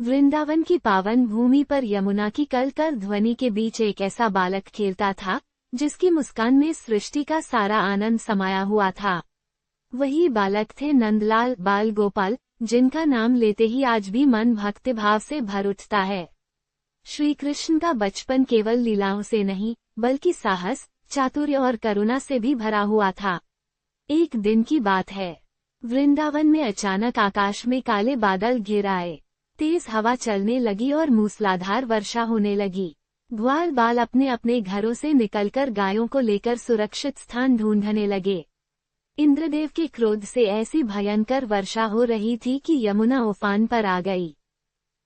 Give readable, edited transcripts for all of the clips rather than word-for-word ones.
वृंदावन की पावन भूमि पर यमुना की कल ध्वनि के बीच एक ऐसा बालक खेलता था जिसकी मुस्कान में सृष्टि का सारा आनंद समाया हुआ था। वही बालक थे नंदलाल बाल गोपाल, जिनका नाम लेते ही आज भी मन भक्तिभाव से भर उठता है। श्री कृष्ण का बचपन केवल लीलाओं से नहीं बल्कि साहस, चातुर्य और करुणा से भी भरा हुआ था। एक दिन की बात है, वृंदावन में अचानक आकाश में काले बादल घिर आए। तेज हवा चलने लगी और मूसलाधार वर्षा होने लगी। ग्वाल बाल अपने अपने घरों से निकलकर गायों को लेकर सुरक्षित स्थान ढूंढने लगे। इंद्रदेव के क्रोध से ऐसी भयंकर वर्षा हो रही थी कि यमुना उफान पर आ गई।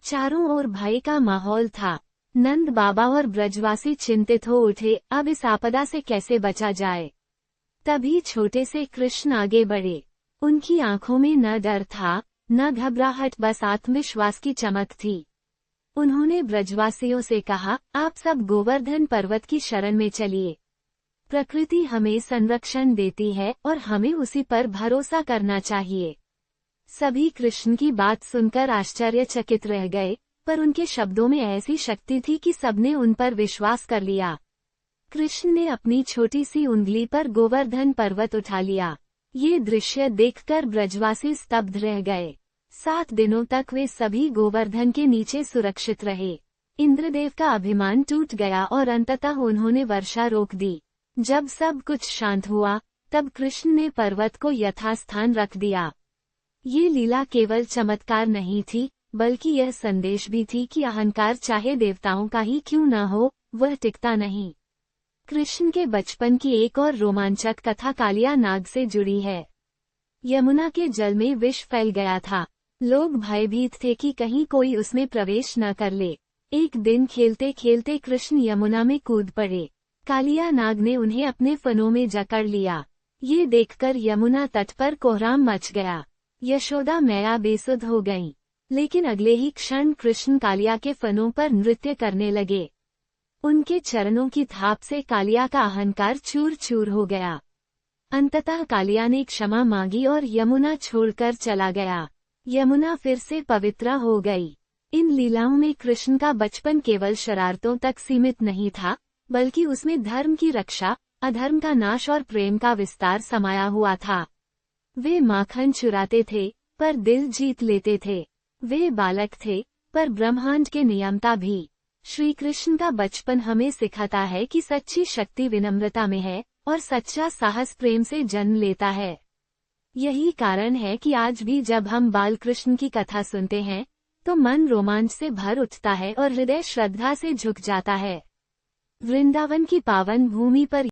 चारों ओर भय का माहौल था। नंद बाबा और ब्रजवासी चिंतित हो उठे, अब इस आपदा से कैसे बचा जाए। तभी छोटे से कृष्ण आगे बढ़े। उनकी आंखों में न डर था न घबराहट, बस आत्मविश्वास की चमक थी। उन्होंने ब्रजवासियों से कहा, आप सब गोवर्धन पर्वत की शरण में चलिए। प्रकृति हमें संरक्षण देती है और हमें उसी पर भरोसा करना चाहिए। सभी कृष्ण की बात सुनकर आश्चर्यचकित रह गए, पर उनके शब्दों में ऐसी शक्ति थी कि सबने उन पर विश्वास कर लिया। कृष्ण ने अपनी छोटी सी उंगली पर गोवर्धन पर्वत उठा लिया। ये दृश्य देखकर ब्रजवासी स्तब्ध रह गए। 7 दिनों तक वे सभी गोवर्धन के नीचे सुरक्षित रहे। इंद्रदेव का अभिमान टूट गया और अंततः उन्होंने वर्षा रोक दी। जब सब कुछ शांत हुआ, तब कृष्ण ने पर्वत को यथास्थान रख दिया। ये लीला केवल चमत्कार नहीं थी, बल्कि यह संदेश भी थी कि अहंकार चाहे देवताओं का ही क्यों न हो, वह टिकता नहीं। कृष्ण के बचपन की एक और रोमांचक कथा कालिया नाग से जुड़ी है। यमुना के जल में विष फैल गया था। लोग भयभीत थे कि कहीं कोई उसमें प्रवेश न कर ले। एक दिन खेलते खेलते कृष्ण यमुना में कूद पड़े। कालिया नाग ने उन्हें अपने फनों में जकड़ लिया। ये देखकर यमुना तट पर कोहराम मच गया। यशोदा मैया बेसुध हो गईं। लेकिन अगले ही क्षण कृष्ण कालिया के फनों पर नृत्य करने लगे। उनके चरणों की थाप से कालिया का अहंकार चूर चूर हो गया। अंततः कालिया ने क्षमा मांगी और यमुना छोड़कर चला गया। यमुना फिर से पवित्र हो गई। इन लीलाओं में कृष्ण का बचपन केवल शरारतों तक सीमित नहीं था, बल्कि उसमें धर्म की रक्षा, अधर्म का नाश और प्रेम का विस्तार समाया हुआ था। वे माखन चुराते थे, पर दिल जीत लेते थे। वे बालक थे, पर ब्रह्मांड के नियंता भी। श्री कृष्ण का बचपन हमें सिखाता है कि सच्ची शक्ति विनम्रता में है और सच्चा साहस प्रेम से जन्म लेता है। यही कारण है कि आज भी जब हम बाल कृष्ण की कथा सुनते हैं, तो मन रोमांच से भर उठता है और हृदय श्रद्धा से झुक जाता है। वृंदावन की पावन भूमि पर